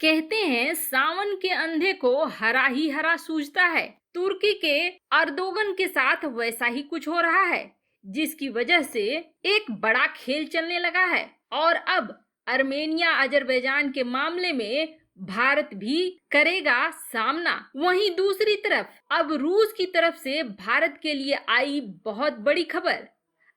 कहते हैं सावन के अंधे को हरा ही हरा सूझता है। तुर्की के अर्दोगन के साथ वैसा ही कुछ हो रहा है, जिसकी वजह से एक बड़ा खेल चलने लगा है। और अब अर्मेनिया अजरबैजान के मामले में भारत भी करेगा सामना। वहीं दूसरी तरफ अब रूस की तरफ से भारत के लिए आई बहुत बड़ी खबर।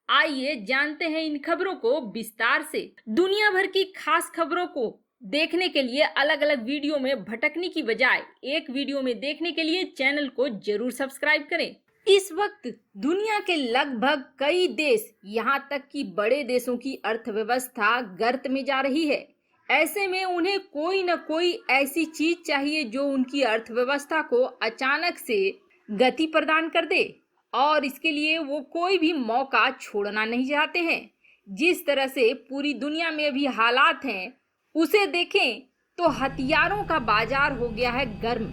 आइए जानते हैं इन खबरों को विस्तार से। दुनिया भर की खास खबरों को देखने के लिए अलग अलग वीडियो में भटकने की बजाय एक वीडियो में देखने के लिए चैनल को जरूर सब्सक्राइब करें। इस वक्त दुनिया के लगभग कई देश, यहाँ तक कि बड़े देशों की अर्थव्यवस्था गर्त में जा रही है। ऐसे में उन्हें कोई न कोई ऐसी चीज चाहिए जो उनकी अर्थव्यवस्था को अचानक से गति प्रदान कर दे, और इसके लिए वो कोई भी मौका छोड़ना नहीं चाहते हैं। जिस तरह से पूरी दुनिया में अभी हालात हैं, उसे देखें तो हथियारों का बाजार हो गया है गर्म,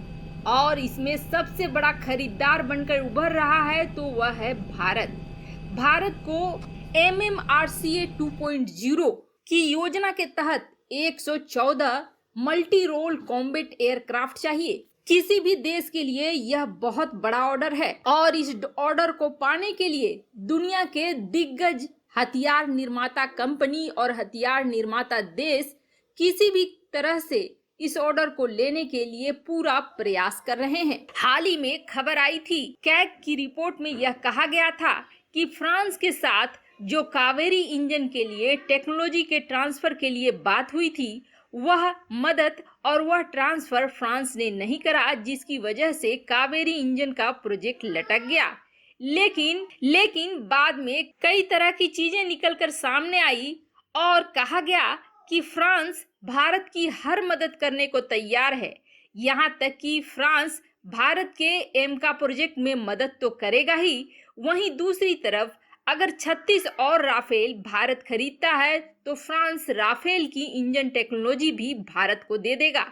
और इसमें सबसे बड़ा खरीदार बनकर उभर रहा है तो वह है भारत। भारत को MMRCA 2.0 की योजना के तहत 114 मल्टी रोल कॉम्बैट एयरक्राफ्ट चाहिए। किसी भी देश के लिए यह बहुत बड़ा ऑर्डर है, और इस ऑर्डर को पाने के लिए दुनिया के दिग्गज हथियार निर्माता कंपनी और हथियार निर्माता देश किसी भी तरह से इस ऑर्डर को लेने के लिए पूरा प्रयास कर रहे हैं। हाल ही में खबर आई थी, कैग की रिपोर्ट में यह कहा गया था कि फ्रांस के साथ जो कावेरी इंजन के लिए टेक्नोलॉजी के ट्रांसफर के लिए बात हुई थी, वह मदद और वह ट्रांसफर फ्रांस ने नहीं करा, जिसकी वजह से कावेरी इंजन का प्रोजेक्ट लटक गया। लेकिन बाद में कई तरह की चीजें निकलकर सामने आई और कहा गया कि फ्रांस भारत की हर मदद करने को तैयार है। यहाँ तक कि फ्रांस भारत के एमका प्रोजेक्ट में मदद तो करेगा ही, वहीं दूसरी तरफ अगर 36 और राफेल भारत खरीदता है तो फ्रांस राफेल की इंजन टेक्नोलॉजी भी भारत को दे देगा।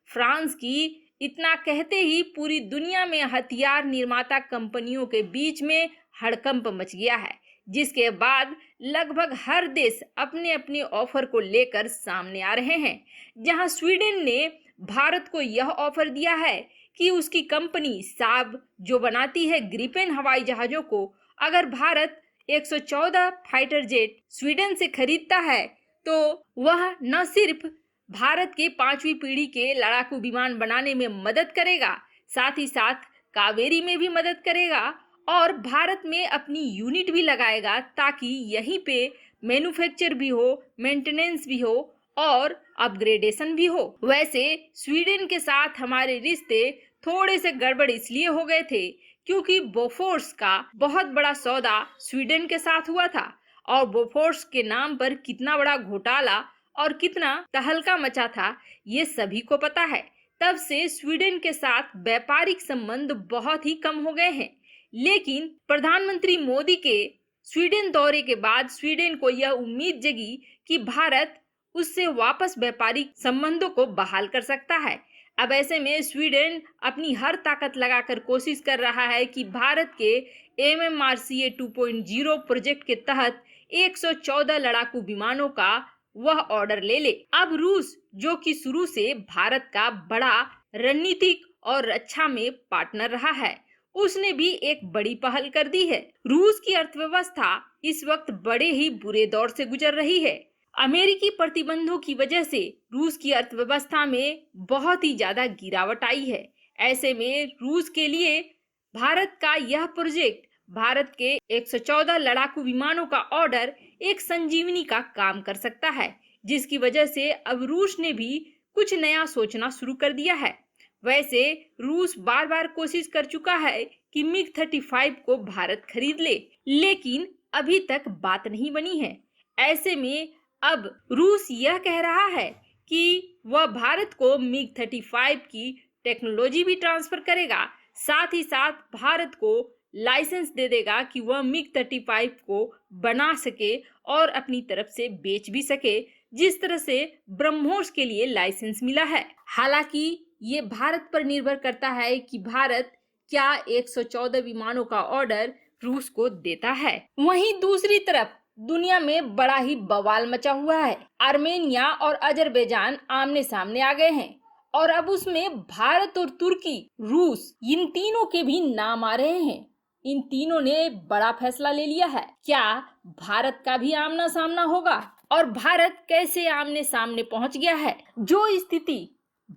फ्रांस की इतना कहते ही पूरी दुनिया में हथियार निर्माता कंपनियों के बीच में हड़कंप मच गया है, जिसके बाद लगभग हर देश अपने अपने ऑफर को लेकर सामने आ रहे हैं। जहां स्वीडन ने भारत को यह ऑफर दिया है कि उसकी कंपनी साब जो बनाती है ग्रिपेन हवाई जहाजों को, अगर भारत 114 फाइटर जेट स्वीडन से खरीदता है तो वह न सिर्फ भारत के 5वीं पीढ़ी के लड़ाकू विमान बनाने में मदद करेगा, साथ ही साथ कावेरी में भी मदद करेगा और भारत में अपनी यूनिट भी लगाएगा, ताकि यहीं पे मैन्युफैक्चर भी हो, मेंटेनेंस भी हो और अपग्रेडेशन भी हो। वैसे स्वीडन के साथ हमारे रिश्ते थोड़े से गड़बड़ इसलिए हो गए थे क्योंकि बोफोर्स का बहुत बड़ा सौदा स्वीडन के साथ हुआ था, और बोफोर्स के नाम पर कितना बड़ा घोटाला और कितना तहलका मचा था ये सभी को पता है। तब से स्वीडन के साथ व्यापारिक संबंध बहुत ही कम हो गए हैं। लेकिन प्रधानमंत्री मोदी के स्वीडन दौरे के बाद स्वीडन को यह उम्मीद जगी कि भारत उससे वापस व्यापारिक संबंधों को बहाल कर सकता है। अब ऐसे में स्वीडन अपनी हर ताकत लगाकर कोशिश कर रहा है कि भारत के MMRCA 2.0 प्रोजेक्ट के तहत 114 लड़ाकू विमानों का वह ऑर्डर ले ले। अब रूस, जो कि शुरू से भारत का बड़ा रणनीतिक और रक्षा में पार्टनर रहा है, उसने भी एक बड़ी पहल कर दी है। रूस की अर्थव्यवस्था इस वक्त बड़े ही बुरे दौर से गुजर रही है। अमेरिकी प्रतिबंधों की वजह से रूस की अर्थव्यवस्था में बहुत ही ज्यादा गिरावट आई है। ऐसे में रूस के लिए भारत का यह प्रोजेक्ट, भारत के 114 लड़ाकू विमानों का ऑर्डर एक संजीवनी का काम कर सकता है, जिसकी वजह से अब रूस ने भी कुछ नया सोचना शुरू कर दिया है। वैसे रूस बार बार कोशिश कर चुका है कि MiG-35 को भारत खरीद ले, लेकिन अभी तक बात नहीं बनी है। ऐसे में अब रूस यह कह रहा है कि वह भारत को MiG-35 की टेक्नोलॉजी भी ट्रांसफर करेगा, साथ ही साथ भारत को लाइसेंस दे देगा कि वह MiG-35 को बना सके और अपनी तरफ से बेच भी सके, जिस तरह से ब्रह्मोस के लिए लाइसेंस मिला है। हालांकि ये भारत पर निर्भर करता है कि भारत क्या 114 विमानों का ऑर्डर रूस को देता है। वहीं दूसरी तरफ दुनिया में बड़ा ही बवाल मचा हुआ है। आर्मेनिया और अजरबैजान आमने सामने आ गए हैं और अब उसमें भारत और तुर्की, रूस, इन तीनों के भी नाम आ रहे हैं। इन तीनों ने बड़ा फैसला ले लिया है। क्या भारत का भी आमना सामना होगा? और भारत कैसे आमने सामने पहुंच गया है? जो स्थिति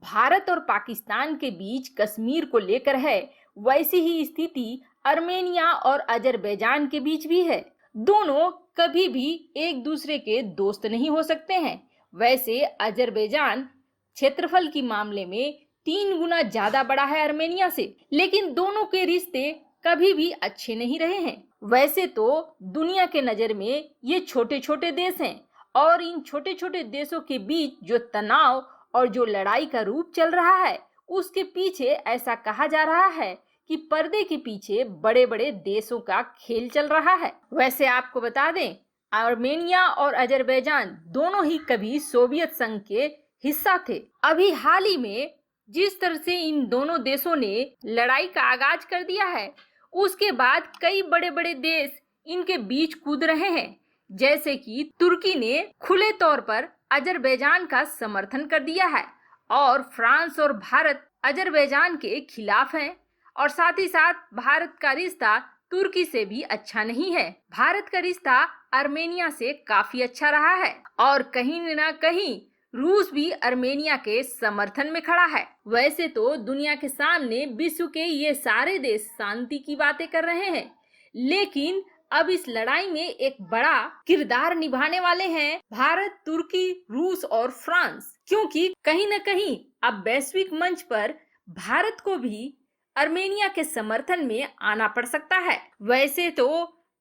भारत और पाकिस्तान के बीच कश्मीर को लेकर है, वैसी ही स्थिति अर्मेनिया और अजरबैजान के बीच भी है। दोनों कभी भी एक दूसरे के दोस्त नहीं हो सकते हैं। वैसे अजरबैजान क्षेत्रफल की मामले में 3 गुना ज्यादा बड़ा है अर्मेनिया से, लेकिन दोनों के रिश्ते कभी भी अच्छे नहीं रहे हैं। वैसे तो दुनिया के नजर में ये छोटे छोटे देश हैं, और इन छोटे छोटे देशों के बीच जो तनाव और जो लड़ाई का रूप चल रहा है, उसके पीछे ऐसा कहा जा रहा है कि पर्दे के पीछे बड़े बड़े देशों का खेल चल रहा है। वैसे आपको बता दें, आर्मेनिया और अजरबैजान दोनों ही कभी सोवियत संघ के हिस्सा थे। अभी हाल ही में जिस तरह से इन दोनों देशों ने लड़ाई का आगाज कर दिया है, उसके बाद कई बड़े बड़े देश इनके बीच कूद रहे हैं। जैसे कि तुर्की ने खुले तौर पर अजरबैजान का समर्थन कर दिया है, और फ्रांस और भारत अजरबैजान के खिलाफ हैं। और साथ ही साथ भारत का रिश्ता तुर्की से भी अच्छा नहीं है। भारत का रिश्ता अर्मेनिया से काफी अच्छा रहा है, और कहीं न कहीं रूस भी अर्मेनिया के समर्थन में खड़ा है। वैसे तो दुनिया के सामने विश्व के ये सारे देश शांति की बातें कर रहे हैं, लेकिन अब इस लड़ाई में एक बड़ा किरदार निभाने वाले हैं भारत, तुर्की, रूस और फ्रांस। क्योंकि कहीं न कहीं अब वैश्विक मंच पर भारत को भी अर्मेनिया के समर्थन में आना पड़ सकता है। वैसे तो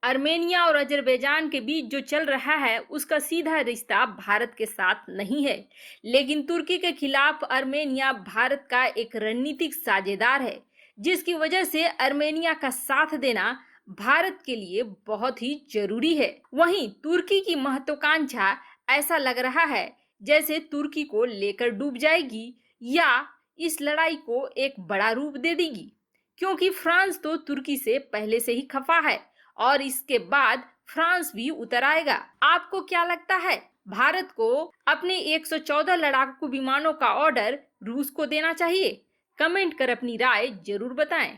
अर्मेनिया और अजरबैजान के बीच जो चल रहा है, उसका सीधा रिश्ता भारत के साथ नहीं है, लेकिन तुर्की के खिलाफ अर्मेनिया भारत का एक रणनीतिक साझेदार है, जिसकी वजह से अर्मेनिया का साथ देना भारत के लिए बहुत ही जरूरी है। वहीं तुर्की की महत्वाकांक्षा ऐसा लग रहा है जैसे तुर्की को लेकर डूब जाएगी, या इस लड़ाई को एक बड़ा रूप दे देगी, क्योंकि फ्रांस तो तुर्की से पहले से ही खफा है, और इसके बाद फ्रांस भी उतर आएगा। आपको क्या लगता है, भारत को अपने 114 लड़ाकू विमानों का ऑर्डर रूस को देना चाहिए? कमेंट कर अपनी राय जरूर बताएं।